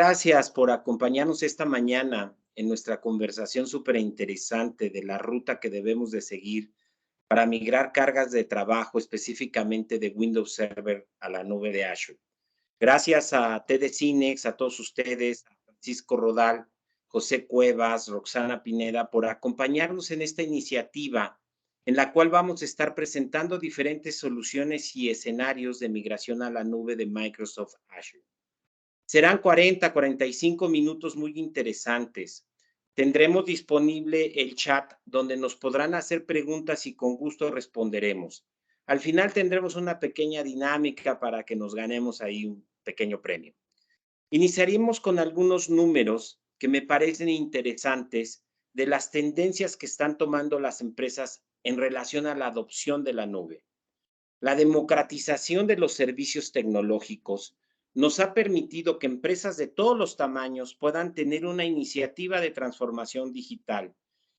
Gracias por acompañarnos esta mañana en nuestra conversación súper interesante de la ruta que debemos de seguir para migrar cargas de trabajo, específicamente de Windows Server a la nube de Azure. Gracias a TD Cinex, a todos ustedes, a Francisco Rodal, José Cuevas, Roxana Pineda, por acompañarnos en esta iniciativa en la cual vamos a estar presentando diferentes soluciones y escenarios de migración a la nube de Microsoft Azure. Serán 40, 45 minutos muy interesantes. Tendremos disponible el chat donde nos podrán hacer preguntas y con gusto responderemos. Al final tendremos una pequeña dinámica para que nos ganemos ahí un pequeño premio. Iniciaremos con algunos números que me parecen interesantes de las tendencias que están tomando las empresas en relación a la adopción de la nube. La democratización de los servicios tecnológicos nos ha permitido que empresas de todos los tamaños puedan tener una iniciativa de transformación digital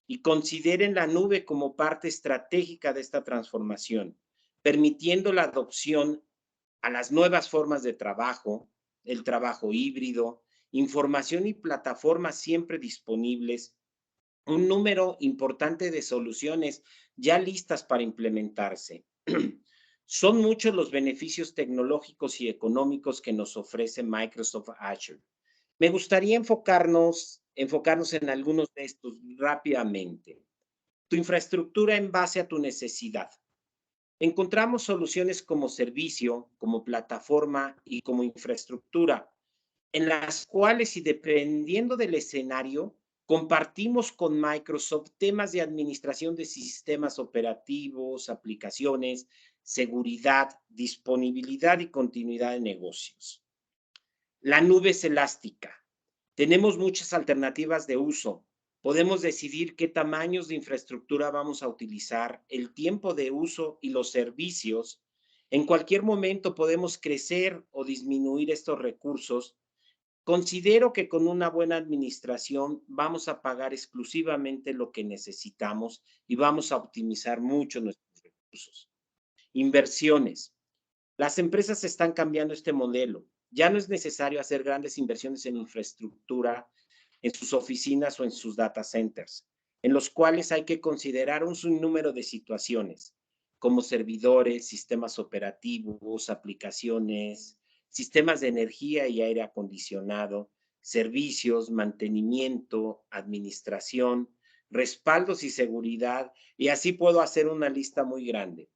y consideren la nube como parte estratégica de esta transformación, permitiendo la adopción a las nuevas formas de trabajo, el trabajo híbrido, información y plataformas siempre disponibles, un número importante de soluciones ya listas para implementarse. Son muchos los beneficios tecnológicos y económicos que nos ofrece Microsoft Azure. Me gustaría enfocarnos en algunos de estos rápidamente. Tu infraestructura en base a tu necesidad. Encontramos soluciones como servicio, como plataforma y como infraestructura, en las cuales y dependiendo del escenario, compartimos con Microsoft temas de administración de sistemas operativos, aplicaciones, seguridad, disponibilidad y continuidad de negocios. La nube es elástica. Tenemos muchas alternativas de uso. Podemos decidir qué tamaños de infraestructura vamos a utilizar, el tiempo de uso y los servicios. En cualquier momento podemos crecer o disminuir estos recursos. Considero que con una buena administración vamos a pagar exclusivamente lo que necesitamos y vamos a optimizar mucho nuestros recursos. Inversiones. Las empresas están cambiando este modelo. Ya no es necesario hacer grandes inversiones en infraestructura, en sus oficinas o en sus data centers, en los cuales hay que considerar un sinnúmero de situaciones, como servidores, sistemas operativos, aplicaciones, sistemas de energía y aire acondicionado, servicios, mantenimiento, administración, respaldos y seguridad, y así puedo hacer una lista muy grande.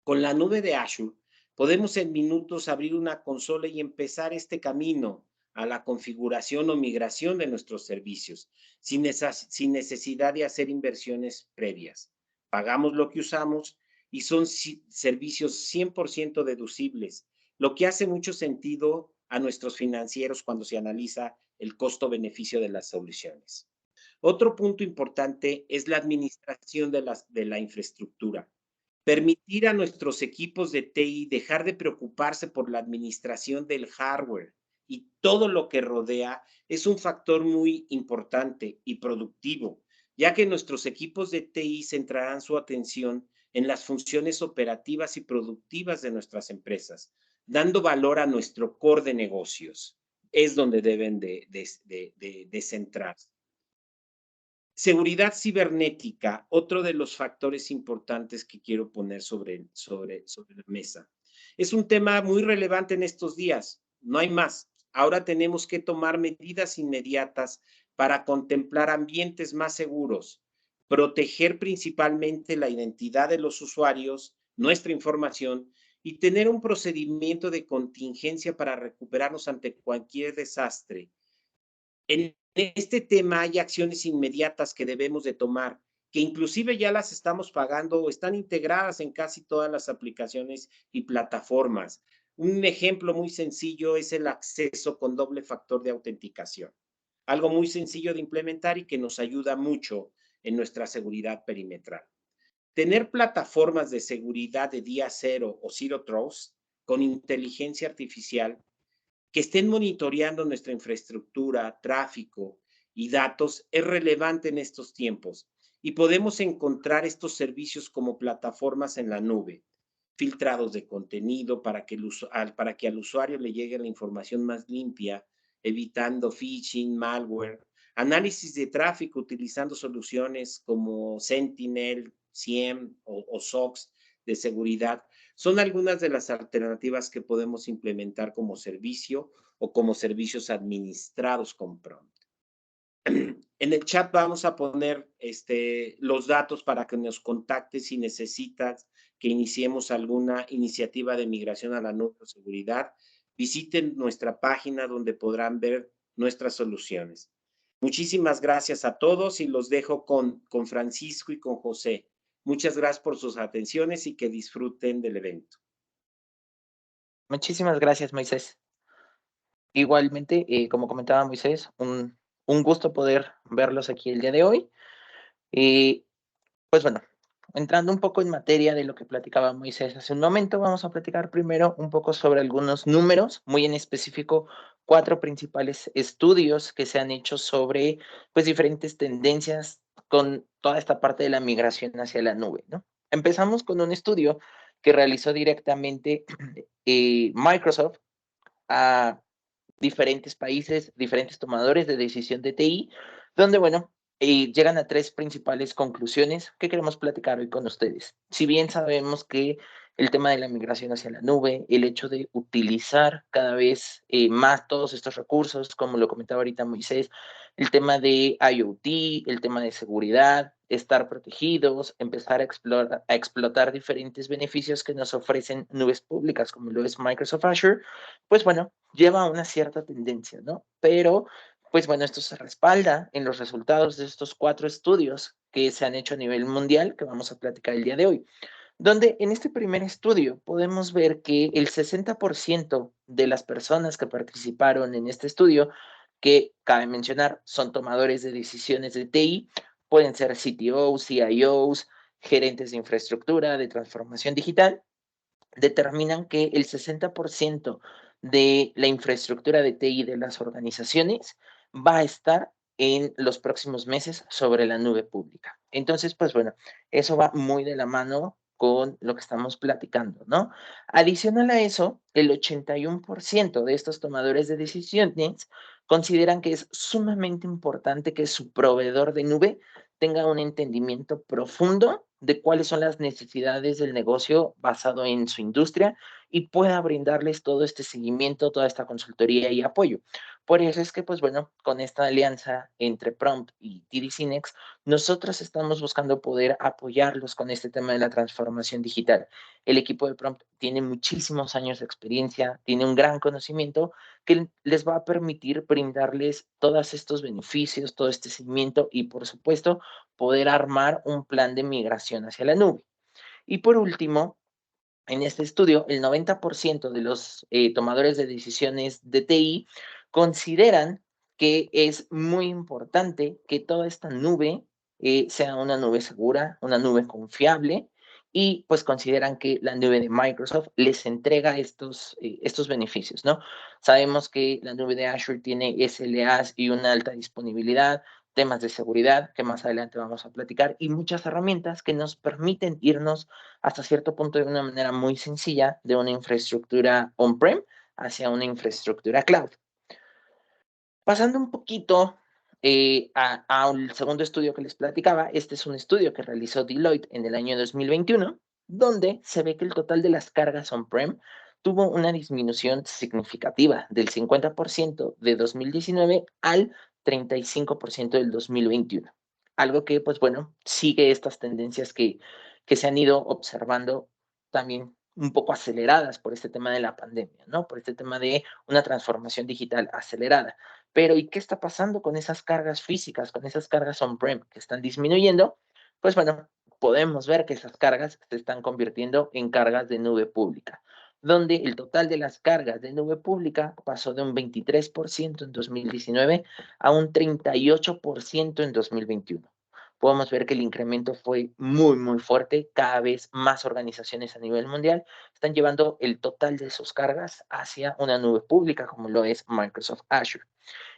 Con la nube de Azure, podemos en minutos abrir una consola y empezar este camino a la configuración o migración de nuestros servicios, sin necesidad de hacer inversiones previas. Pagamos lo que usamos y son servicios 100% deducibles, lo que hace mucho sentido a nuestros financieros cuando se analiza el costo-beneficio de las soluciones. Otro punto importante es la administración de la infraestructura. Permitir a nuestros equipos de TI dejar de preocuparse por la administración del hardware y todo lo que rodea es un factor muy importante y productivo, ya que nuestros equipos de TI centrarán su atención en las funciones operativas y productivas de nuestras empresas, dando valor a nuestro core de negocios. Es donde deben de centrarse. Seguridad cibernética, otro de los factores importantes que quiero poner sobre la mesa. Es un tema muy relevante en estos días, no hay más. Ahora tenemos que tomar medidas inmediatas para contemplar ambientes más seguros, proteger principalmente la identidad de los usuarios, nuestra información y tener un procedimiento de contingencia para recuperarnos ante cualquier desastre. En este tema hay acciones inmediatas que debemos de tomar, que inclusive ya las estamos pagando o están integradas en casi todas las aplicaciones y plataformas. Un ejemplo muy sencillo es el acceso con doble factor de autenticación. Algo muy sencillo de implementar y que nos ayuda mucho en nuestra seguridad perimetral. Tener plataformas de seguridad de día cero o Zero Trust con inteligencia artificial que estén monitoreando nuestra infraestructura, tráfico y datos es relevante en estos tiempos y podemos encontrar estos servicios como plataformas en la nube, filtrados de contenido para que al usuario le llegue la información más limpia, evitando phishing, malware, análisis de tráfico utilizando soluciones como Sentinel, SIEM o SOX de seguridad. Son algunas de las alternativas que podemos implementar como servicio o como servicios administrados con Prompt. En el chat vamos a poner los datos para que nos contactes si necesitas que iniciemos alguna iniciativa de migración a la nube o seguridad. Visiten nuestra página donde podrán ver nuestras soluciones. Muchísimas gracias a todos y los dejo con Francisco y con José. Muchas gracias por sus atenciones y que disfruten del evento. Muchísimas gracias, Moisés. Igualmente, como comentaba Moisés, un gusto poder verlos aquí el día de hoy. Pues bueno, entrando un poco en materia de lo que platicaba Moisés hace un momento, vamos a platicar primero un poco sobre algunos números, muy en específico, 4 principales estudios que se han hecho sobre, pues, diferentes tendencias con toda esta parte de la migración hacia la nube, ¿no? Empezamos con un estudio que realizó directamente Microsoft a diferentes países, diferentes tomadores de decisión de TI, donde, bueno, llegan a 3 principales conclusiones que queremos platicar hoy con ustedes. Si bien sabemos que el tema de la migración hacia la nube, el hecho de utilizar cada vez más todos estos recursos, como lo comentaba ahorita Moisés, el tema de IoT, el tema de seguridad, estar protegidos, empezar a explotar diferentes beneficios que nos ofrecen nubes públicas, como lo es Microsoft Azure, pues bueno, lleva a una cierta tendencia, ¿no? Pero, pues bueno, esto se respalda en los resultados de estos 4 estudios que se han hecho a nivel mundial, que vamos a platicar el día de hoy, donde en este primer estudio podemos ver que el 60% de las personas que participaron en este estudio, que cabe mencionar, son tomadores de decisiones de TI, pueden ser CTOs, CIOs, gerentes de infraestructura, de transformación digital, determinan que el 60% de la infraestructura de TI de las organizaciones va a estar en los próximos meses sobre la nube pública. Entonces, pues bueno, eso va muy de la mano con lo que estamos platicando, ¿no? Adicional a eso, el 81% de estos tomadores de decisiones consideran que es sumamente importante que su proveedor de nube tenga un entendimiento profundo de cuáles son las necesidades del negocio basado en su industria y pueda brindarles todo este seguimiento, toda esta consultoría y apoyo. Por eso es que, pues bueno, con esta alianza entre Prompt y TD SYNNEX, nosotros estamos buscando poder apoyarlos con este tema de la transformación digital. El equipo de Prompt tiene muchísimos años de experiencia, tiene un gran conocimiento que les va a permitir brindarles todos estos beneficios, todo este seguimiento y, por supuesto, poder armar un plan de migración hacia la nube. Y por último, en este estudio, el 90% de los tomadores de decisiones de TI consideran que es muy importante que toda esta nube sea una nube segura, una nube confiable, y pues consideran que la nube de Microsoft les entrega estos beneficios, ¿no? Sabemos que la nube de Azure tiene SLAs y una alta disponibilidad, temas de seguridad, que más adelante vamos a platicar, y muchas herramientas que nos permiten irnos hasta cierto punto de una manera muy sencilla de una infraestructura on-prem hacia una infraestructura cloud. Pasando un poquito al segundo estudio que les platicaba, este es un estudio que realizó Deloitte en el año 2021, donde se ve que el total de las cargas on-prem tuvo una disminución significativa del 50% de 2019 al 35% del 2021. Algo que, pues bueno, sigue estas tendencias que se han ido observando también un poco aceleradas por este tema de la pandemia, ¿no? Por este tema de una transformación digital acelerada. Pero ¿y qué está pasando con esas cargas físicas, con esas cargas on-prem que están disminuyendo? Pues bueno, podemos ver que esas cargas se están convirtiendo en cargas de nube pública, donde el total de las cargas de nube pública pasó de un 23% en 2019 a un 38% en 2021. Podemos ver que el incremento fue muy, muy fuerte. Cada vez más organizaciones a nivel mundial están llevando el total de sus cargas hacia una nube pública, como lo es Microsoft Azure.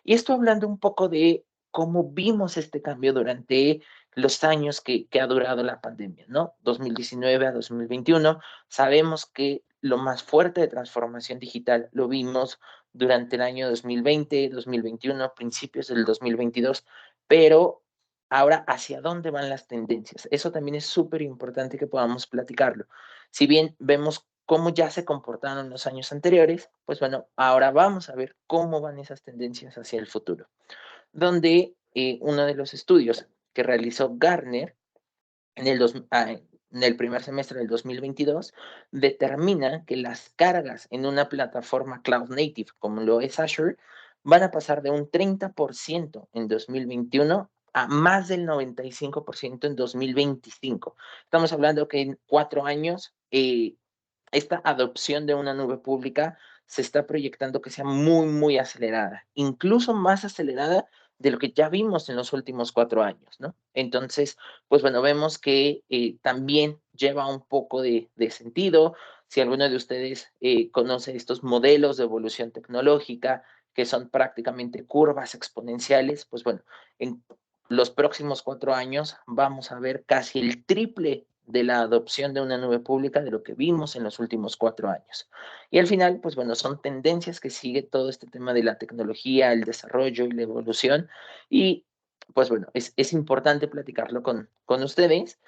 Y esto hablando un poco de cómo vimos este cambio durante los años que ha durado la pandemia, ¿no? 2019 a 2021, sabemos que lo más fuerte de transformación digital lo vimos durante el año 2020, 2021, principios del 2022, pero ahora, ¿hacia dónde van las tendencias? Eso también es súper importante que podamos platicarlo. Si bien vemos cómo ya se comportaron en los años anteriores, pues bueno, ahora vamos a ver cómo van esas tendencias hacia el futuro, donde uno de los estudios que realizó Gartner en en el primer semestre del 2022 determina que las cargas en una plataforma cloud native como lo es Azure van a pasar de un 30% en 2021 a más del 95% en 2025. Estamos hablando que en 4 años esta adopción de una nube pública se está proyectando que sea muy, muy acelerada, incluso más acelerada de lo que ya vimos en los últimos 4 años, ¿no? Entonces, pues bueno, vemos que también lleva un poco de sentido. Si alguno de ustedes conoce estos modelos de evolución tecnológica, que son prácticamente curvas exponenciales, pues bueno, en los próximos 4 años vamos a ver casi el triple de la adopción de una nube pública de lo que vimos en los últimos 4 años. Y al final, pues bueno, son tendencias que sigue todo este tema de la tecnología, el desarrollo y la evolución. Y pues bueno, es importante platicarlo con ustedes.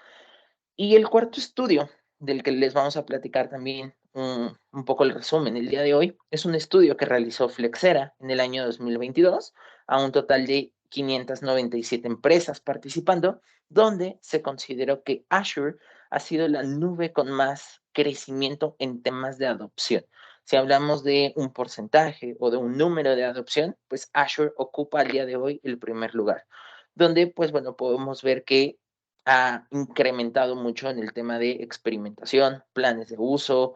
Y el cuarto estudio del que les vamos a platicar también un poco el resumen el día de hoy, es un estudio que realizó Flexera en el año 2022 a un total de 597 empresas participando, donde se consideró que Azure ha sido la nube con más crecimiento en temas de adopción. Si hablamos de un porcentaje o de un número de adopción, pues Azure ocupa al día de hoy el primer lugar, donde pues bueno, podemos ver que ha incrementado mucho en el tema de experimentación, planes de uso,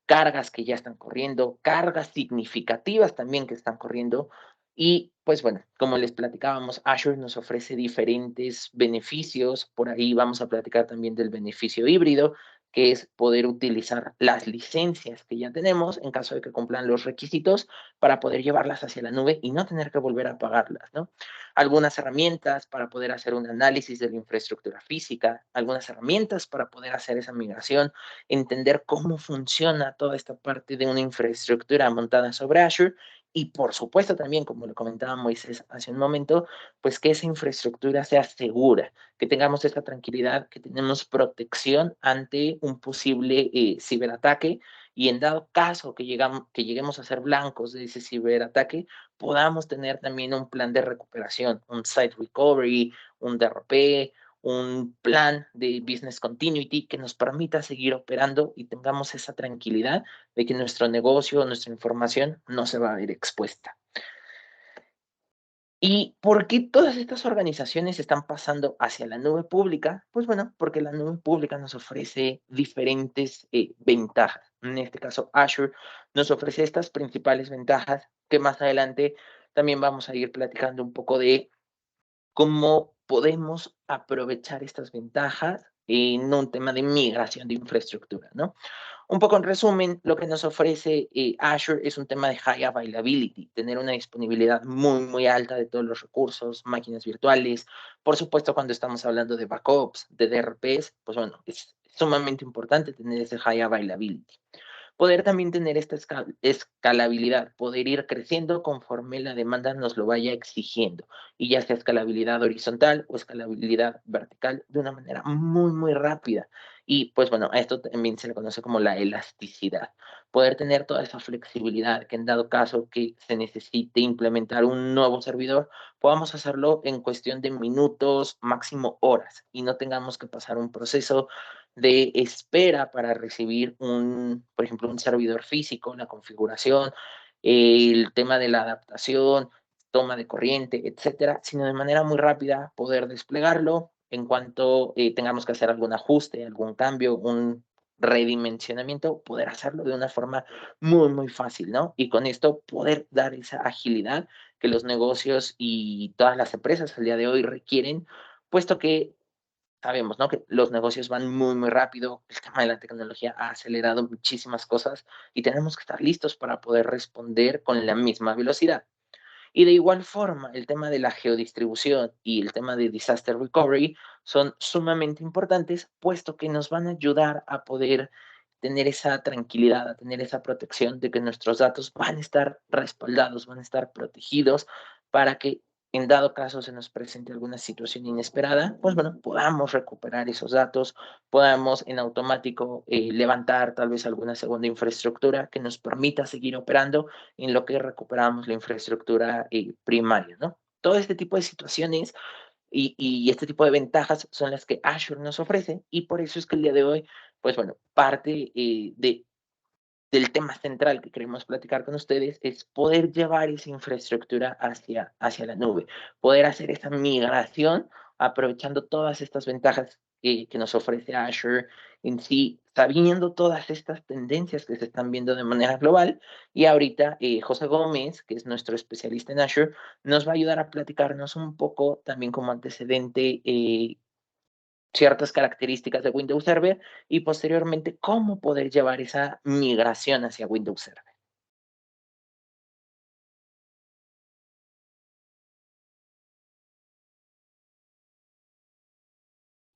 cargas que ya están corriendo, cargas significativas también que están corriendo. Y pues bueno, como les platicábamos, Azure nos ofrece diferentes beneficios. Por ahí vamos a platicar también del beneficio híbrido, que es poder utilizar las licencias que ya tenemos en caso de que cumplan los requisitos para poder llevarlas hacia la nube y no tener que volver a pagarlas, ¿no? Algunas herramientas para poder hacer un análisis de la infraestructura física, algunas herramientas para poder hacer esa migración, entender cómo funciona toda esta parte de una infraestructura montada sobre Azure y por supuesto también, como lo comentaba Moisés hace un momento, pues que esa infraestructura sea segura, que tengamos esta tranquilidad, que tenemos protección ante un posible ciberataque y en dado caso que lleguemos a ser blancos de ese ciberataque, podamos tener también un plan de recuperación, un site recovery, un DRP, un plan de business continuity que nos permita seguir operando y tengamos esa tranquilidad de que nuestro negocio, nuestra información no se va a ver expuesta. ¿Y por qué todas estas organizaciones están pasando hacia la nube pública? Pues bueno, porque la nube pública nos ofrece diferentes ventajas. En este caso, Azure nos ofrece estas principales ventajas que más adelante también vamos a ir platicando un poco de cómo podemos aprovechar estas ventajas en un tema de migración de infraestructura, ¿no? Un poco en resumen, lo que nos ofrece Azure es un tema de high availability, tener una disponibilidad muy, muy alta de todos los recursos, máquinas virtuales. Por supuesto, cuando estamos hablando de backups, de DRPs, pues bueno, es sumamente importante tener ese high availability. Poder también tener esta escalabilidad, poder ir creciendo conforme la demanda nos lo vaya exigiendo, y ya sea escalabilidad horizontal o escalabilidad vertical de una manera muy, muy rápida. Y pues bueno, a esto también se le conoce como la elasticidad. Poder tener toda esa flexibilidad que en dado caso que se necesite implementar un nuevo servidor, podamos hacerlo en cuestión de minutos, máximo horas, y no tengamos que pasar un proceso de espera para recibir por ejemplo, un servidor físico, una configuración, el tema de la adaptación, toma de corriente, etcétera, sino de manera muy rápida poder desplegarlo en cuanto tengamos que hacer algún ajuste, algún cambio, un redimensionamiento, poder hacerlo de una forma muy, muy fácil, ¿no? Y con esto poder dar esa agilidad que los negocios y todas las empresas al día de hoy requieren, puesto que sabemos, ¿no? Que los negocios van muy, muy rápido, el tema de la tecnología ha acelerado muchísimas cosas y tenemos que estar listos para poder responder con la misma velocidad. Y de igual forma, el tema de la geodistribución y el tema de disaster recovery son sumamente importantes, puesto que nos van a ayudar a poder tener esa tranquilidad, a tener esa protección de que nuestros datos van a estar respaldados, van a estar protegidos para que en dado caso se nos presente alguna situación inesperada, pues bueno, podamos recuperar esos datos, podamos en automático levantar tal vez alguna segunda infraestructura que nos permita seguir operando en lo que recuperamos la infraestructura primaria, ¿no? Todo este tipo de situaciones y este tipo de ventajas son las que Azure nos ofrece y por eso es que el día de hoy, pues bueno, parte del tema central que queremos platicar con ustedes es poder llevar esa infraestructura hacia la nube, poder hacer esa migración aprovechando todas estas ventajas que nos ofrece Azure en sí, sabiendo todas estas tendencias que se están viendo de manera global. Y ahorita José Gómez, que es nuestro especialista en Azure, nos va a ayudar a platicarnos un poco también como antecedente ciertas características de Windows Server y posteriormente cómo poder llevar esa migración hacia Windows Server.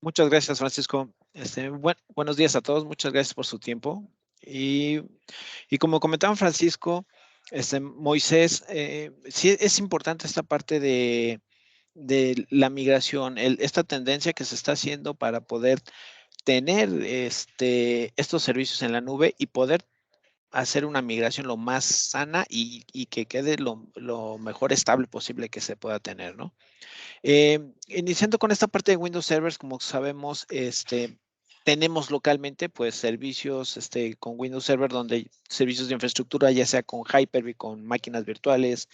Muchas gracias, Francisco. Buenos días a todos. Muchas gracias por su tiempo. Y como comentaba Francisco, Moisés, sí es importante esta parte de la migración, esta tendencia que se está haciendo para poder tener estos servicios en la nube y poder hacer una migración lo más sana y que quede lo mejor estable posible que se pueda tener, ¿no? Iniciando con esta parte de Windows Servers, como sabemos, tenemos localmente pues servicios con Windows Server, donde servicios de infraestructura, ya sea con Hyper-V, con máquinas virtuales,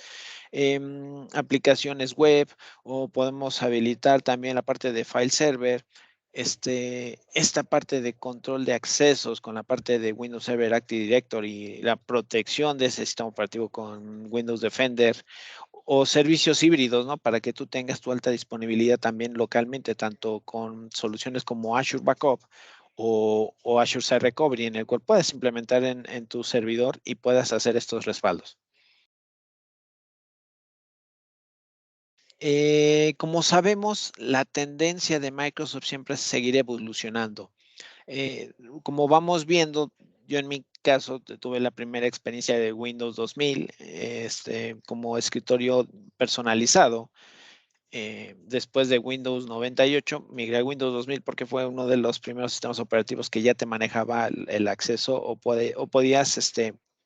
aplicaciones web, o podemos habilitar también la parte de file server, esta parte de control de accesos con la parte de Windows Server Active Directory y la protección de ese sistema operativo con Windows Defender, o servicios híbridos, ¿no? Para que tú tengas tu alta disponibilidad también localmente, tanto con soluciones como Azure Backup o Azure Site Recovery, en el cual puedes implementar en tu servidor y puedas hacer estos respaldos. Como sabemos, la tendencia de Microsoft siempre es seguir evolucionando. Como vamos viendo, yo en mi caso tuve la primera experiencia de Windows 2000 como escritorio personalizado. Después de Windows 98, migré a Windows 2000 porque fue uno de los primeros sistemas operativos que ya te manejaba el acceso o podías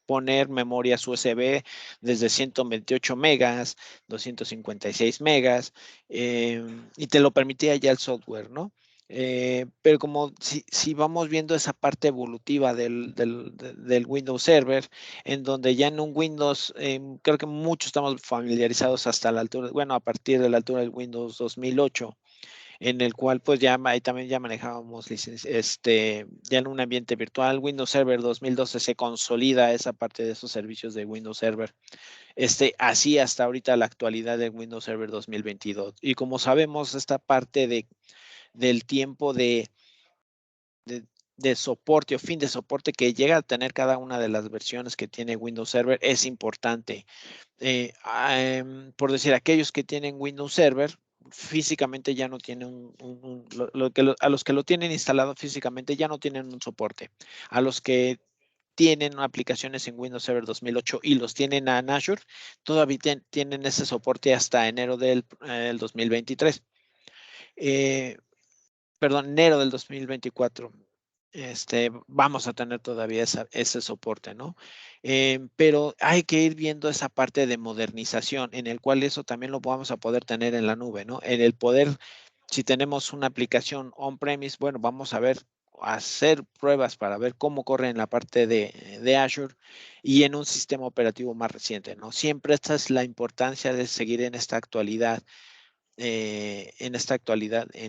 poner memorias USB desde 128 megas, 256 megas, y te lo permitía ya el software, ¿no? Pero como si vamos viendo esa parte evolutiva del Windows Server, en donde ya en un Windows, creo que muchos estamos familiarizados hasta la altura, bueno, a partir de la altura del Windows 2008, en el cual pues ya ahí también ya manejábamos ya en un ambiente virtual. Windows Server 2012 se consolida esa parte de esos servicios de Windows Server, así hasta ahorita la actualidad de Windows Server 2022. Y como sabemos, esta parte del tiempo de soporte o fin de soporte que llega a tener cada una de las versiones que tiene Windows Server es importante. Por decir, aquellos que tienen Windows Server físicamente ya no tienen a los que lo tienen instalado físicamente ya no tienen un soporte. A los que tienen aplicaciones en Windows Server 2008 y los tienen en Azure, todavía tienen ese soporte hasta enero del 2023. Perdón, enero del 2024. Vamos a tener todavía ese soporte, ¿no? Pero hay que ir viendo esa parte de modernización, en el cual eso también lo vamos a poder tener en la nube, ¿no? En el poder, si tenemos una aplicación on-premise, bueno, vamos a hacer pruebas para ver cómo corre en la parte de Azure y en un sistema operativo más reciente, ¿no? Siempre esta es la importancia de seguir en esta actualidad en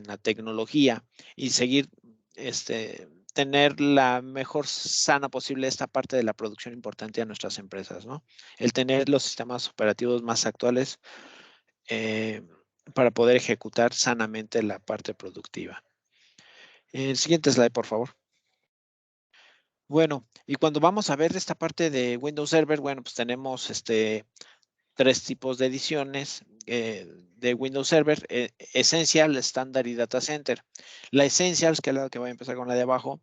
la tecnología y seguir, tener la mejor sana posible esta parte de la producción importante a nuestras empresas, ¿no? El tener los sistemas operativos más actuales para poder ejecutar sanamente la parte productiva. El siguiente slide, por favor. Bueno, y cuando vamos a ver esta parte de Windows Server, bueno, pues tenemos tres tipos de ediciones. de Windows Server, Essential, Standard y Data Center. La Essentials, que es la que voy a empezar con la de abajo,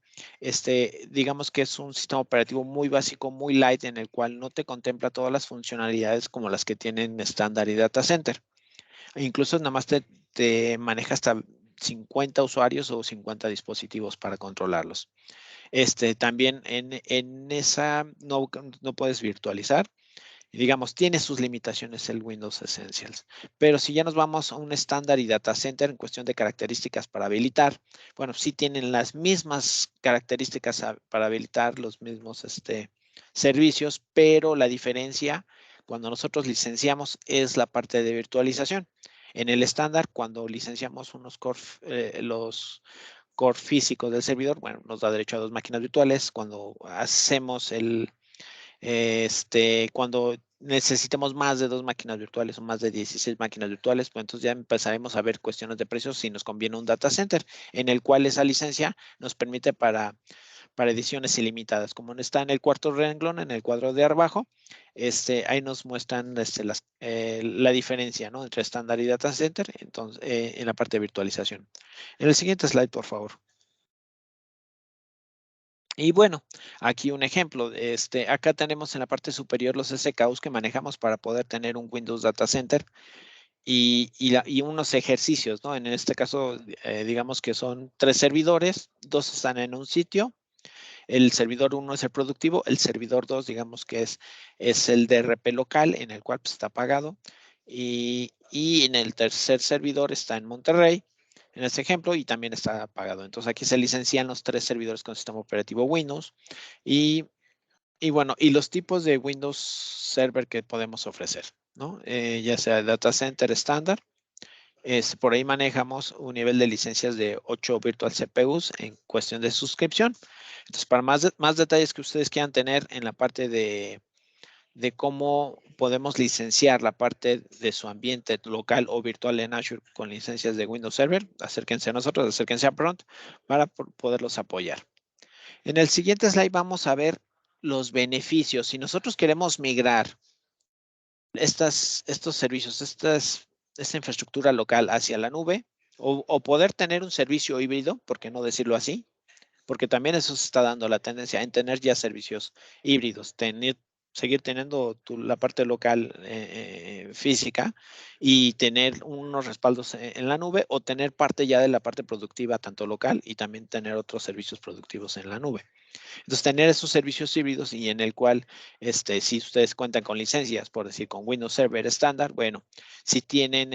digamos que es un sistema operativo muy básico, muy light, en el cual no te contempla todas las funcionalidades como las que tienen Standard y Data Center. E incluso nada más te maneja hasta 50 usuarios o 50 dispositivos para controlarlos. También en esa no puedes virtualizar. Y digamos, tiene sus limitaciones el Windows Essentials. Pero si ya nos vamos a un estándar y data center en cuestión de características para habilitar, bueno, sí tienen las mismas características para habilitar los mismos servicios, pero la diferencia cuando nosotros licenciamos es la parte de virtualización. En el estándar, cuando licenciamos los core físicos del servidor, bueno, nos da derecho a 2 máquinas virtuales. Cuando hacemos cuando necesitemos más de 2 máquinas virtuales o más de 16 máquinas virtuales, pues entonces ya empezaremos a ver cuestiones de precios si nos conviene un data center, en el cual esa licencia nos permite para ediciones ilimitadas. Como está en el cuarto renglón, en el cuadro de abajo, ahí nos muestran la diferencia, ¿no?, entre estándar y data center, entonces, en la parte de virtualización. En el siguiente slide, por favor. Y bueno, aquí un ejemplo. Acá tenemos en la parte superior los SKUs que manejamos para poder tener un Windows Data Center y unos ejercicios, ¿no? En este caso, digamos que son 3 servidores, 2 están en un sitio. El servidor 1 es el productivo, el servidor 2, digamos que es el DRP local, en el cual pues, está pagado. Y en el tercer servidor está en Monterrey, en este ejemplo, y también está pagado. Entonces aquí se licencian los 3 servidores con sistema operativo Windows. Y bueno, y los tipos de Windows Server que podemos ofrecer, ¿no? Ya sea Data Center estándar. Por ahí manejamos un nivel de licencias de 8 virtual CPUs en cuestión de suscripción. Entonces, para más detalles que ustedes quieran tener en la parte de cómo podemos licenciar la parte de su ambiente local o virtual en Azure con licencias de Windows Server, acérquense a nosotros, acérquense a Pront para poderlos apoyar. En el siguiente slide vamos a ver los beneficios. Si nosotros queremos migrar estos servicios, esta infraestructura local hacia la nube o poder tener un servicio híbrido, ¿por qué no decirlo así? Porque también eso se está dando la tendencia en tener ya servicios híbridos, seguir teniendo la parte local física y tener unos respaldos en la nube o tener parte ya de la parte productiva tanto local y también tener otros servicios productivos en la nube. Entonces, tener esos servicios híbridos y en el cual, si ustedes cuentan con licencias, por decir, con Windows Server estándar, bueno, si tienen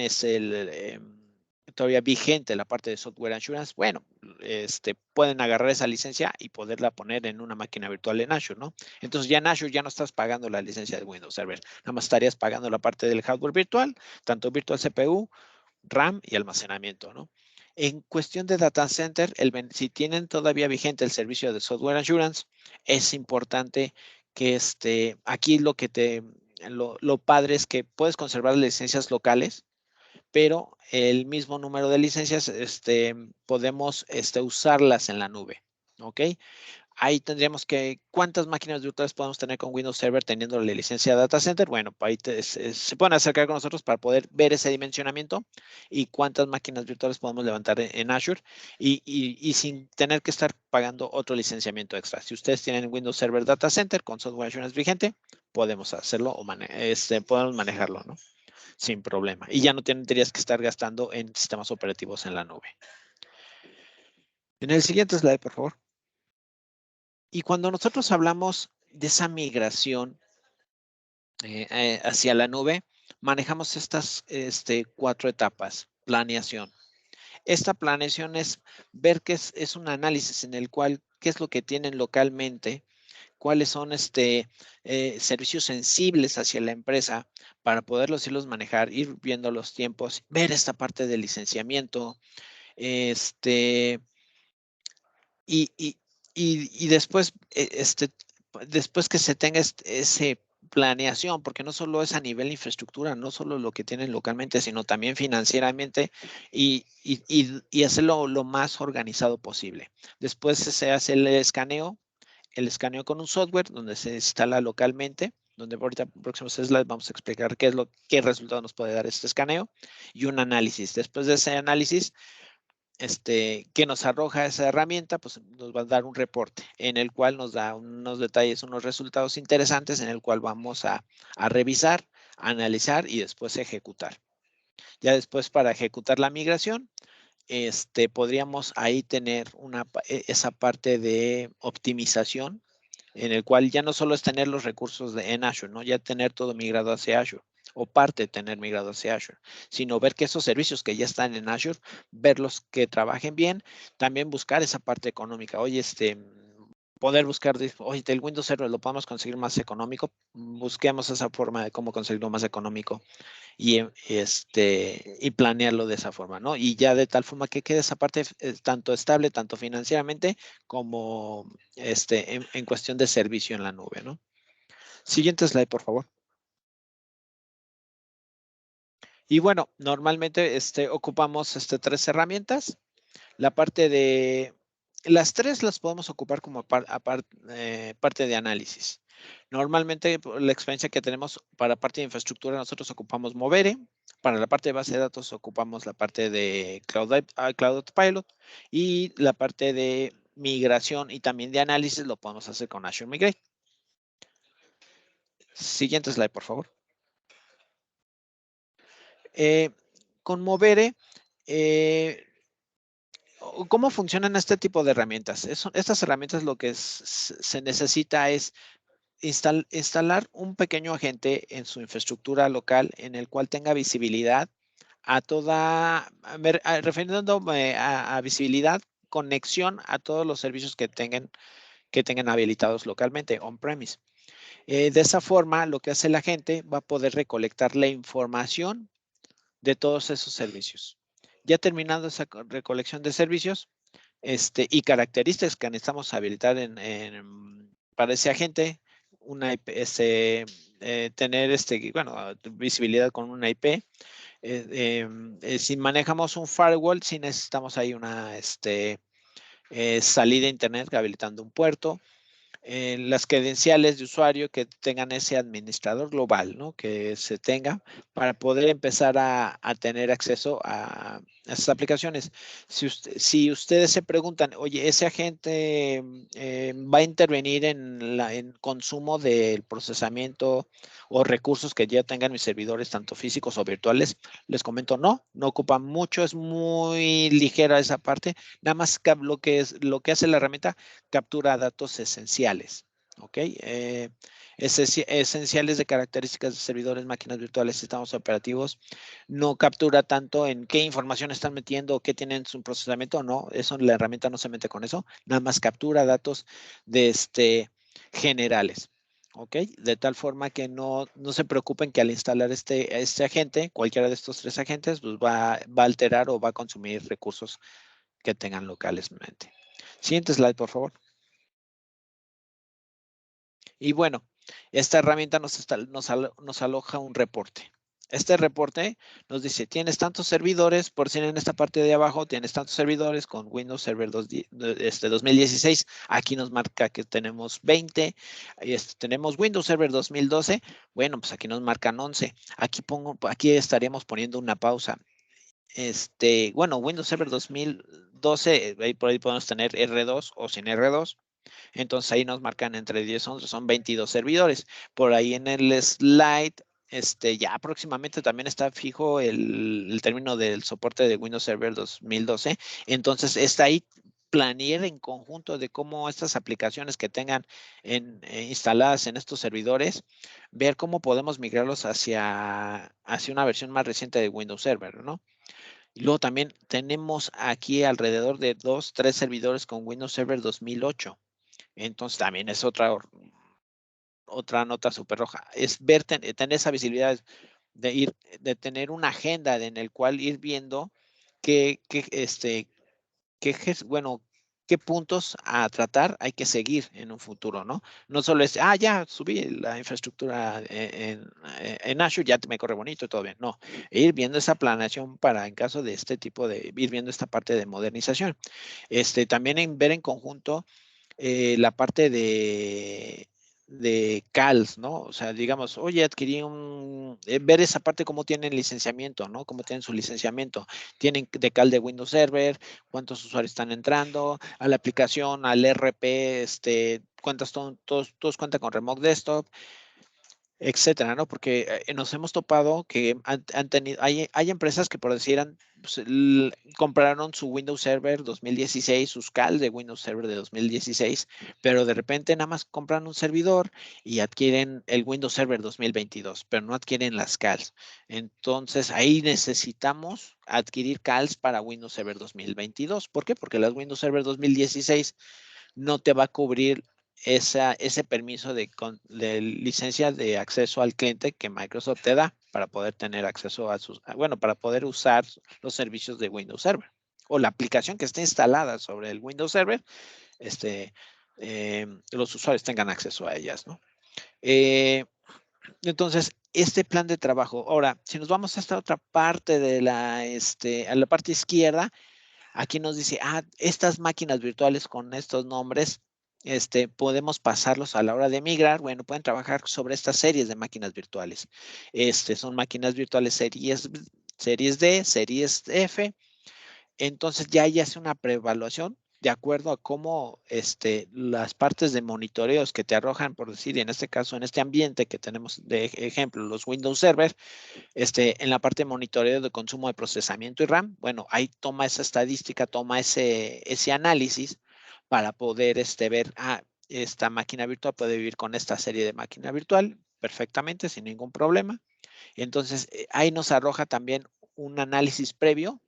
todavía vigente la parte de Software Assurance, bueno, pueden agarrar esa licencia y poderla poner en una máquina virtual en Azure, ¿no? Entonces, ya en Azure ya no estás pagando la licencia de Windows Server, nada más estarías pagando la parte del hardware virtual, tanto virtual CPU, RAM y almacenamiento, ¿no? En cuestión de data center, si tienen todavía vigente el servicio de Software Assurance, es importante que aquí lo padre es que puedes conservar las licencias locales, pero el mismo número de licencias podemos usarlas en la nube, ¿ok? Ahí tendríamos que, ¿cuántas máquinas virtuales podemos tener con Windows Server teniendo la licencia Data Center? Bueno, ahí se pueden acercar con nosotros para poder ver ese dimensionamiento y cuántas máquinas virtuales podemos levantar en Azure y sin tener que estar pagando otro licenciamiento extra. Si ustedes tienen Windows Server Data Center con Software Assurance vigente, podemos hacerlo o podemos manejarlo, ¿no? Sin problema. Y ya no tendrías que estar gastando en sistemas operativos en la nube. En el siguiente slide, por favor. Y cuando nosotros hablamos de esa migración hacia la nube, manejamos estas 4 etapas. Planeación. Esta planeación es ver qué es un análisis en el cual, qué es lo que tienen localmente, cuáles son servicios sensibles hacia la empresa para poderlos irlos manejar, ir viendo los tiempos, ver esta parte del licenciamiento, y después, después que se tenga ese planeación, porque no solo es a nivel infraestructura, no solo lo que tienen localmente, sino también financieramente y hacerlo lo más organizado posible. Después se hace el escaneo con un software donde se instala localmente donde ahorita en próximos slides vamos a explicar qué resultado nos puede dar este escaneo y un análisis. Después de ese análisis, que nos arroja esa herramienta, pues nos va a dar un reporte en el cual nos da unos detalles, unos resultados interesantes en el cual vamos a revisar, analizar y después ejecutar. Ya después para ejecutar la migración, podríamos ahí tener esa parte de optimización en el cual ya no solo es tener los recursos en Azure, ¿no? Ya tener todo migrado hacia Azure o parte de tener migrado hacia Azure, sino ver que esos servicios que ya están en Azure, verlos que trabajen bien, también buscar esa parte económica. Oye, poder buscar, oye, el Windows Server lo podemos conseguir más económico, busquemos esa forma de cómo conseguirlo más económico y planearlo de esa forma, ¿no? Y ya de tal forma que quede esa parte tanto estable, tanto financieramente, como en cuestión de servicio en la nube, ¿no? Siguiente slide, por favor. Y bueno, normalmente ocupamos tres herramientas. La parte de las tres las podemos ocupar como parte de análisis. Normalmente la experiencia que tenemos para parte de infraestructura, nosotros ocupamos Movere. Para la parte de base de datos ocupamos la parte de Cloud Autopilot y la parte de migración y también de análisis lo podemos hacer con Azure Migrate. Siguiente slide, por favor. Con Movere, ¿cómo funcionan este tipo de herramientas? Estas herramientas lo que se necesita es instalar un pequeño agente en su infraestructura local en el cual tenga visibilidad a toda, refiriéndome a visibilidad, conexión a todos los servicios que tengan habilitados localmente, on-premise. De esa forma, lo que hace la gente va a poder recolectar la información de todos esos servicios. Ya terminando esa recolección de servicios y características que necesitamos habilitar para ese agente, una IP, tener visibilidad con una IP. Si manejamos un firewall, si necesitamos ahí una salida a internet habilitando un puerto. Las credenciales de usuario que tengan ese administrador global, ¿no? Que se tenga para poder empezar a tener acceso a esas aplicaciones. Si ustedes se preguntan, oye, ese agente va a intervenir en consumo del procesamiento o recursos que ya tengan mis servidores, tanto físicos o virtuales, les comento, no ocupa mucho, es muy ligera esa parte. Nada más lo que hace la herramienta, captura datos esenciales, ¿ok? Esenciales de características de servidores, máquinas virtuales, sistemas operativos. No captura tanto en qué información están metiendo o qué tienen su procesamiento, no, eso la herramienta no se mete con eso, nada más captura datos de generales. ¿Ok? De tal forma que no se preocupen que al instalar este agente, cualquiera de estos tres agentes, pues va a alterar o va a consumir recursos que tengan localmente. Siguiente slide, por favor. Y bueno, esta herramienta nos aloja un reporte. Este reporte nos dice, tienes tantos servidores, por si en esta parte de abajo tienes tantos servidores con Windows Server 2016. Aquí nos marca que tenemos 20. Tenemos Windows Server 2012. Bueno, pues aquí nos marcan 11. Aquí estaríamos poniendo una pausa. Bueno, Windows Server 2012, por ahí podemos tener R2 o sin R2. Entonces ahí nos marcan entre 10 y 11, son 22 servidores. Por ahí en el slide, ya próximamente también está fijo el término del soporte de Windows Server 2012. Entonces está ahí planear en conjunto de cómo estas aplicaciones que tengan instaladas en estos servidores, ver cómo podemos migrarlos hacia una versión más reciente de Windows Server, ¿no? Y luego también tenemos aquí alrededor de 3 servidores con Windows Server 2008. Entonces también es otra nota súper roja. Es tener esa visibilidad de tener una agenda en el cual ir viendo qué puntos a tratar hay que seguir en un futuro, ¿no? No solo es, ya subí la infraestructura en Azure, ya me corre bonito y todo bien. No, ir viendo esa planeación para en caso de este tipo de, ir viendo esta parte de modernización. También ver en conjunto la parte de CALs, ¿no? O sea, digamos, oye, adquirí ver esa parte cómo tienen licenciamiento, ¿no? Cómo tienen su licenciamiento. Tienen de CAL de Windows Server, cuántos usuarios están entrando, a la aplicación, al RP, cuántas todos cuentan con Remote Desktop, etcétera, ¿no? Porque nos hemos topado que han tenido, hay empresas que por decir, pues, compraron su Windows Server 2016, sus CAL de Windows Server de 2016, pero de repente nada más compran un servidor y adquieren el Windows Server 2022, pero no adquieren las CALs. Entonces ahí necesitamos adquirir CALs para Windows Server 2022. ¿Por qué? Porque las Windows Server 2016 no te va a cubrir ese permiso de licencia de acceso al cliente que Microsoft te da para poder tener acceso a para poder usar los servicios de Windows Server o la aplicación que esté instalada sobre el Windows Server, los usuarios tengan acceso a ellas, ¿no? Entonces, este plan de trabajo. Ahora, si nos vamos a esta otra parte a la parte izquierda, aquí nos dice, estas máquinas virtuales con estos nombres, podemos pasarlos a la hora de migrar. Bueno, pueden trabajar sobre estas series de máquinas virtuales. Son máquinas virtuales series D, series F. Entonces ya hace una preevaluación de acuerdo a cómo las partes de monitoreos que te arrojan, por decir, en este caso, en este ambiente que tenemos de ejemplo, los Windows Server, en la parte de monitoreo de consumo de procesamiento y RAM, bueno, ahí toma esa estadística, toma ese análisis para poder ver, esta máquina virtual puede vivir con esta serie de máquina virtual perfectamente, sin ningún problema. Entonces, ahí nos arroja también un análisis previo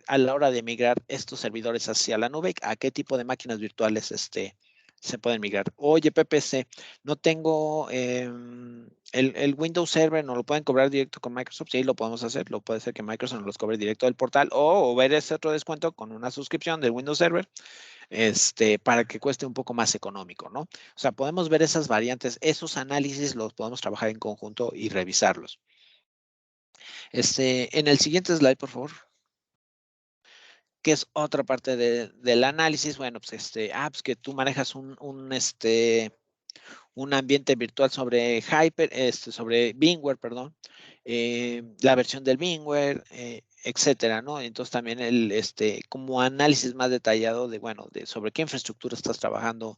a la hora de migrar estos servidores hacia la nube, a qué tipo de máquinas virtuales se pueden migrar. Oye, PPC, no tengo el Windows Server, ¿no lo pueden cobrar directo con Microsoft? Sí, lo podemos hacer. Lo puede ser que Microsoft nos los cobre directo del portal o ver ese otro descuento con una suscripción del Windows Server para que cueste un poco más económico, ¿no? O sea, podemos ver esas variantes, esos análisis los podemos trabajar en conjunto y revisarlos. En el siguiente slide, por favor. Que es otra parte del análisis. Bueno, pues pues que tú manejas un ambiente virtual sobre sobre VMware, perdón, la versión del VMware, etcétera, ¿no? Entonces también como análisis más detallado de sobre qué infraestructura estás trabajando,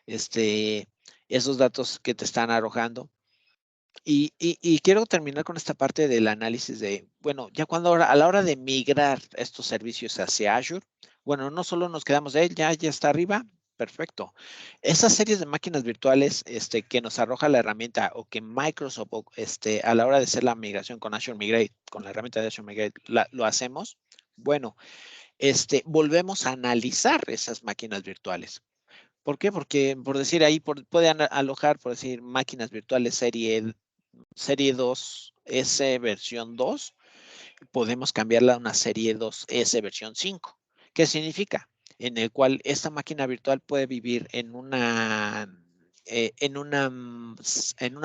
esos datos que te están arrojando. Y quiero terminar con esta parte del análisis bueno, ya a la hora de migrar estos servicios hacia Azure, bueno, no solo nos quedamos de él, ya está arriba, perfecto. Esas series de máquinas virtuales que nos arroja la herramienta o que Microsoft a la hora de hacer la migración con Azure Migrate, con la herramienta de Azure Migrate, lo hacemos, bueno, volvemos a analizar esas máquinas virtuales. ¿Por qué? Porque, por decir ahí, pueden alojar, por decir, máquinas virtuales serie 2S versión 2, podemos cambiarla a una serie 2S versión 5. ¿Qué significa? En el cual esta máquina virtual puede vivir en una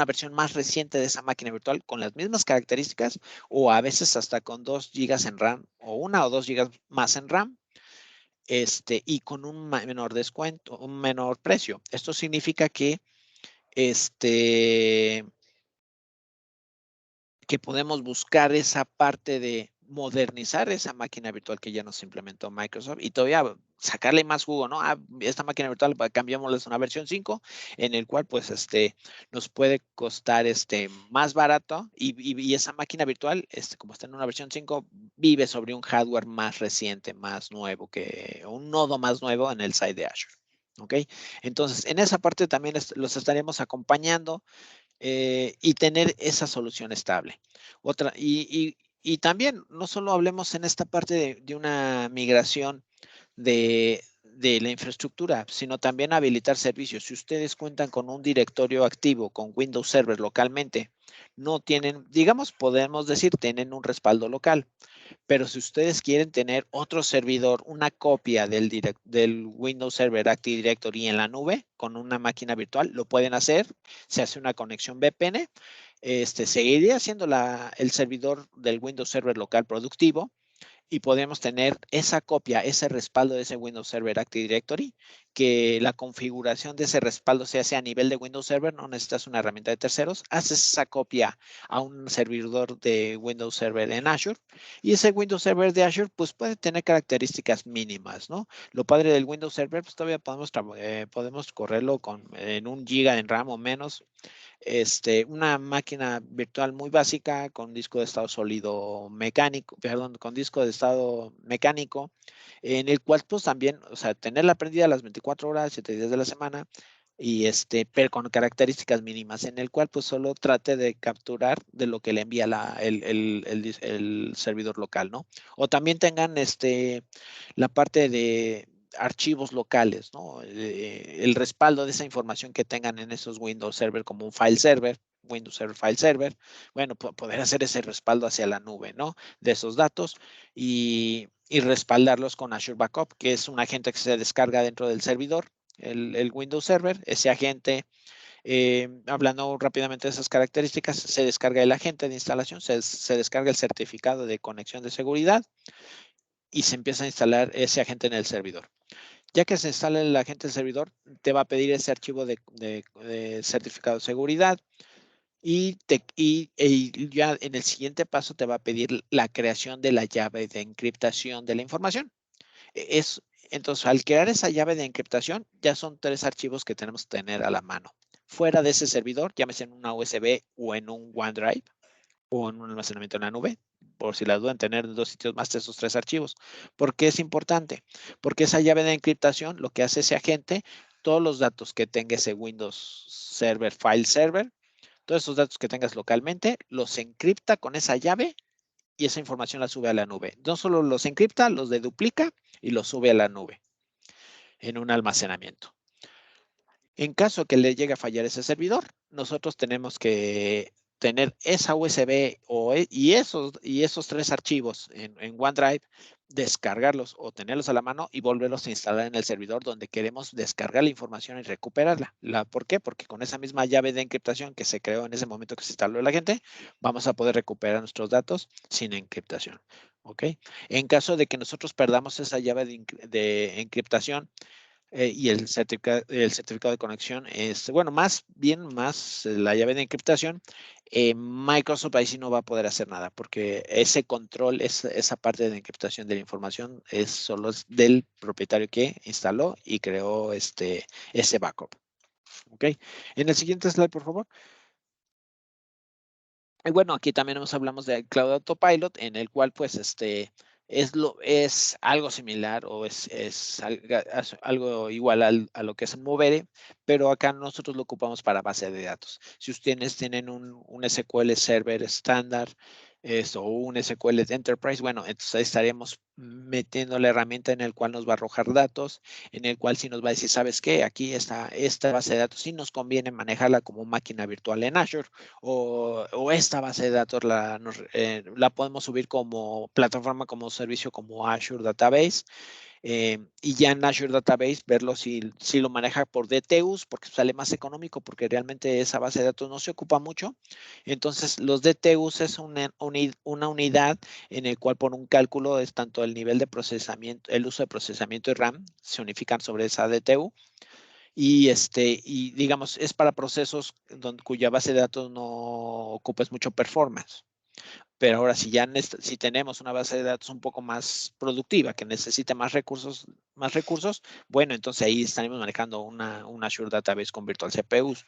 versión más reciente de esa máquina virtual con las mismas características o a veces hasta con 2 GB en RAM o 1 o 2 GB más en RAM. Y con un menor descuento, un menor precio. Esto significa que que podemos buscar esa parte de modernizar esa máquina virtual que ya nos implementó Microsoft y todavía sacarle más jugo, ¿no? Esta máquina virtual cambiámosla a una versión 5 en el cual pues nos puede costar más barato y esa máquina virtual como está en una versión 5 vive sobre un hardware más reciente, más nuevo, un nodo más nuevo en el side de Azure. ¿Ok? Entonces, en esa parte también los estaríamos acompañando y tener esa solución estable. Y también, no solo hablemos en esta parte de una migración de la infraestructura, sino también habilitar servicios. Si ustedes cuentan con un directorio activo con Windows Server localmente, no tienen, digamos, podemos decir, tienen un respaldo local. Pero si ustedes quieren tener otro servidor, una copia del Windows Server Active Directory en la nube con una máquina virtual, lo pueden hacer. Se hace una conexión VPN. Seguiría siendo el servidor del Windows Server local productivo y podemos tener esa copia, ese respaldo de ese Windows Server Active Directory que la configuración de ese respaldo se hace a nivel de Windows Server, no necesitas una herramienta de terceros, haces esa copia a un servidor de Windows Server en Azure y ese Windows Server de Azure pues puede tener características mínimas, ¿no? Lo padre del Windows Server pues todavía podemos correrlo en 1 GB en RAM o menos. Una máquina virtual muy básica con disco de estado sólido mecánico, perdón, con disco de estado mecánico, en el cual pues también, o sea, tenerla prendida las 24 horas, 7 días de la semana, y pero con características mínimas, en el cual pues solo trate de capturar de lo que le envía el servidor local, ¿no? O también tengan la parte de archivos locales, ¿no? El respaldo de esa información que tengan en esos Windows Server como un file server, Windows Server File Server, bueno, poder hacer ese respaldo hacia la nube, ¿no? De esos datos y respaldarlos con Azure Backup, que es un agente que se descarga dentro del servidor, el Windows Server. Ese agente, hablando rápidamente de esas características, se descarga el agente de instalación, se descarga el certificado de conexión de seguridad y se empieza a instalar ese agente en el servidor. Ya que se instala el agente del servidor, te va a pedir ese archivo de certificado de seguridad y ya en el siguiente paso te va a pedir la creación de la llave de encriptación de la información. Entonces, al crear esa llave de encriptación, ya son 3 archivos que tenemos que tener a la mano. Fuera de ese servidor, llámese en una USB o en un OneDrive o en un almacenamiento en la nube, por si la dudan, tener en 2 sitios más de esos 3 archivos. ¿Por qué es importante? Porque esa llave de encriptación, lo que hace ese agente, todos los datos que tenga ese Windows Server, File Server, todos esos datos que tengas localmente, los encripta con esa llave y esa información la sube a la nube. No solo los encripta, los deduplica y los sube a la nube en un almacenamiento. En caso que le llegue a fallar ese servidor, nosotros tenemos que tener esa USB y esos 3 archivos en OneDrive, descargarlos o tenerlos a la mano y volverlos a instalar en el servidor donde queremos descargar la información y recuperarla. ¿Por qué? Porque con esa misma llave de encriptación que se creó en ese momento que se instaló la gente, vamos a poder recuperar nuestros datos sin encriptación. ¿Ok? En caso de que nosotros perdamos esa llave de encriptación, y el certificado de conexión es, bueno, más la llave de encriptación, Microsoft ahí sí no va a poder hacer nada porque ese control, esa parte de encriptación de la información es solo del propietario que instaló y creó ese backup. ¿Ok? En el siguiente slide, por favor. Y bueno, aquí también hablamos de Cloud Autopilot, en el cual pues es algo similar o es algo igual a lo que es Movere, pero acá nosotros lo ocupamos para base de datos. Si ustedes tienen un SQL Server estándar o un SQL de Enterprise, bueno, entonces ahí estaríamos metiendo la herramienta en el cual nos va a arrojar datos, en el cual sí nos va a decir, ¿sabes qué? Aquí está esta base de datos, sí nos conviene manejarla como máquina virtual en Azure, o esta base de datos la podemos subir como plataforma, como servicio, como Azure Database. Y ya en Azure Database verlo si lo maneja por DTUs, porque sale más económico, porque realmente esa base de datos no se ocupa mucho. Entonces, los DTUs es una unidad en el cual por un cálculo es tanto el nivel de procesamiento, el uso de procesamiento y RAM se unifican sobre esa DTU. Y digamos, es para procesos cuya base de datos no ocupa mucho performance. Pero ahora, si tenemos una base de datos un poco más productiva, que necesite más recursos, bueno, entonces ahí estaremos manejando una Azure Database con Virtual CPUs.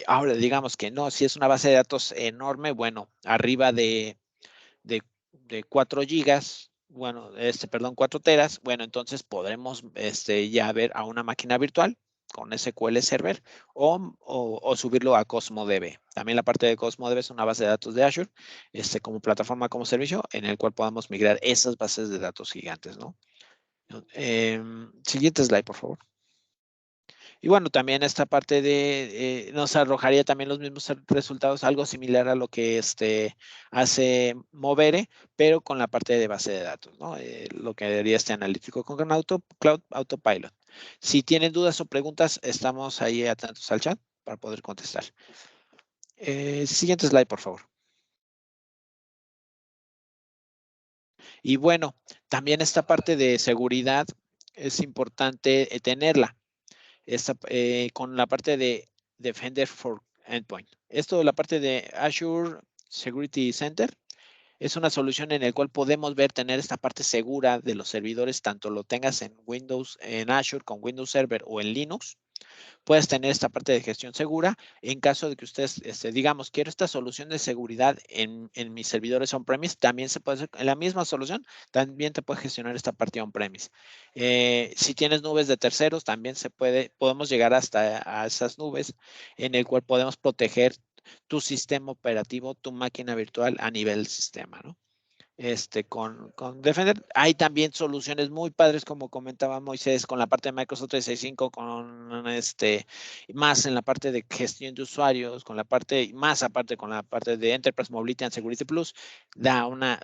Ahora, digamos que no, si es una base de datos enorme, bueno, arriba de 4 gigas, bueno, 4 teras, bueno, entonces podremos ya ver a una máquina virtual con SQL Server o subirlo a CosmoDB. También la parte de CosmoDB es una base de datos de Azure, como plataforma, como servicio, en el cual podamos migrar esas bases de datos gigantes, ¿no? Siguiente slide, por favor. Y bueno, también esta parte nos arrojaría también los mismos resultados, algo similar a lo que hace Movere, pero con la parte de base de datos, ¿no? Lo que haría analítico con Cloud Autopilot. Si tienen dudas o preguntas, estamos ahí atentos al chat para poder contestar. Siguiente slide, por favor. Y bueno, también esta parte de seguridad es importante tenerla. con la parte de Defender for Endpoint. Esto, la parte de Azure Security Center, es una solución en la cual podemos tener esta parte segura de los servidores, tanto lo tengas en Windows, en Azure con Windows Server o en Linux. Puedes tener esta parte de gestión segura en caso de que ustedes, digamos, quiero esta solución de seguridad en mis servidores on-premise, también se puede hacer en la misma solución, también te puede gestionar esta parte on-premise. Si tienes nubes de terceros, también podemos llegar hasta a esas nubes en el cual podemos proteger tu sistema operativo, tu máquina virtual a nivel sistema, ¿no? Con Defender. Hay también soluciones muy padres, como comentaba Moisés, con la parte de Microsoft 365, con más en la parte de gestión de usuarios, con la parte, más aparte con la parte de Enterprise Mobility and Security Plus, da una,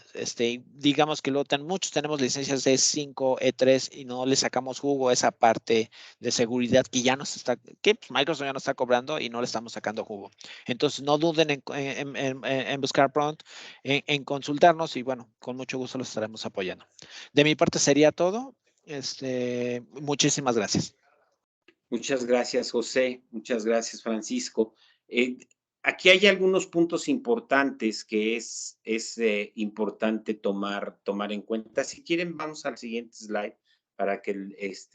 digamos que muchos tenemos licencias de E5, E3 y no le sacamos jugo a esa parte de seguridad que pues Microsoft ya nos está cobrando y no le estamos sacando jugo. Entonces, no duden en buscar pronto, en consultarnos y bueno, con mucho gusto los estaremos apoyando. De mi parte sería todo. Muchísimas gracias. Muchas gracias, José. Muchas gracias, Francisco. Aquí hay algunos puntos importantes que es importante tomar en cuenta. Si quieren, vamos al siguiente slide para que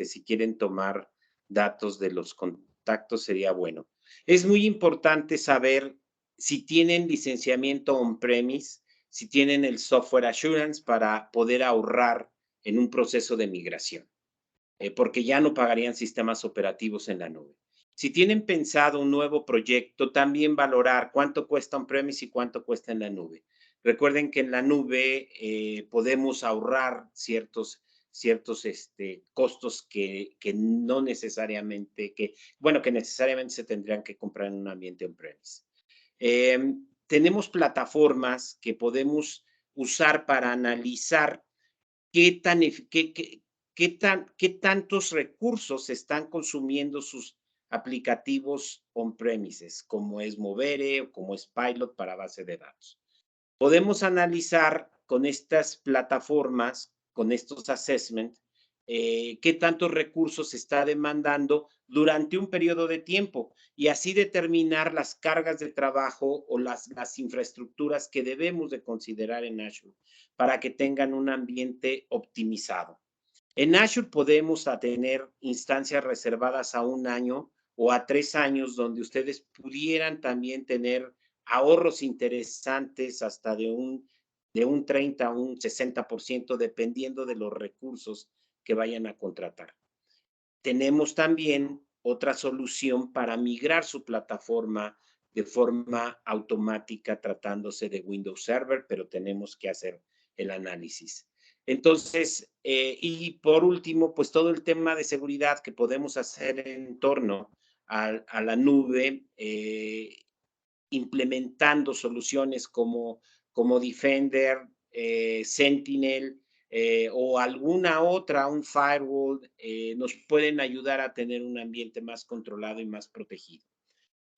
si quieren tomar datos de los contactos sería bueno. Es muy importante saber si tienen licenciamiento on-premise, si tienen el software assurance para poder ahorrar en un proceso de migración. Porque ya no pagarían sistemas operativos en la nube. Si tienen pensado un nuevo proyecto, también valorar cuánto cuesta on-premise y cuánto cuesta en la nube. Recuerden que en la nube podemos ahorrar ciertos costos que no necesariamente, que necesariamente se tendrían que comprar en un ambiente on-premise. Tenemos plataformas que podemos usar para analizar qué tantos recursos están consumiendo sus aplicativos on-premises, como es Movere o como es Pilot para base de datos. Podemos analizar con estas plataformas, con estos assessments, qué tantos recursos se está demandando durante un periodo de tiempo y así determinar las cargas de trabajo o las infraestructuras que debemos de considerar en Azure para que tengan un ambiente optimizado. En Azure podemos tener instancias reservadas a 1 año o a 3 años donde ustedes pudieran también tener ahorros interesantes hasta de un 30 a un 60% dependiendo de los recursos que vayan a contratar. Tenemos también otra solución para migrar su plataforma de forma automática tratándose de Windows Server, pero tenemos que hacer el análisis. Entonces, y por último, pues todo el tema de seguridad que podemos hacer en torno a la nube, implementando soluciones como Defender, Sentinel o alguna otra, un firewall, nos pueden ayudar a tener un ambiente más controlado y más protegido.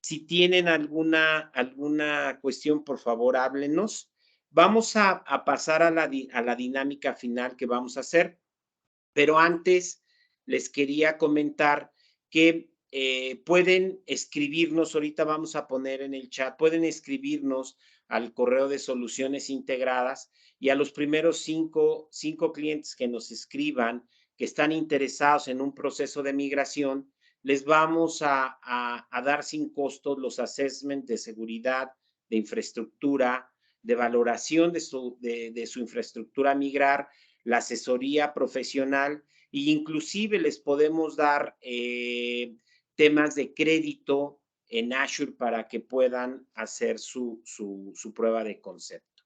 Si tienen alguna cuestión, por favor, háblenos. Vamos a pasar a la dinámica final que vamos a hacer, pero antes les quería comentar que pueden escribirnos, ahorita vamos a poner en el chat, pueden escribirnos al correo de Soluciones Integradas y a los primeros cinco clientes que nos escriban que están interesados en un proceso de migración, les vamos a dar sin costo los assessments de seguridad, de infraestructura, de valoración de su infraestructura a migrar, la asesoría profesional e inclusive les podemos dar temas de crédito en Azure para que puedan hacer su prueba de concepto.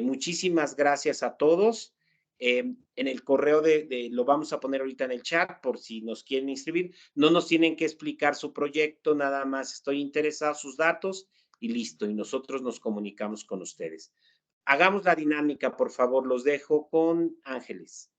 Muchísimas gracias a todos. En el correo lo vamos a poner ahorita en el chat por si nos quieren inscribir. No nos tienen que explicar su proyecto, nada más estoy interesado en sus datos y listo. Y nosotros nos comunicamos con ustedes. Hagamos la dinámica, por favor. Los dejo con Ángeles.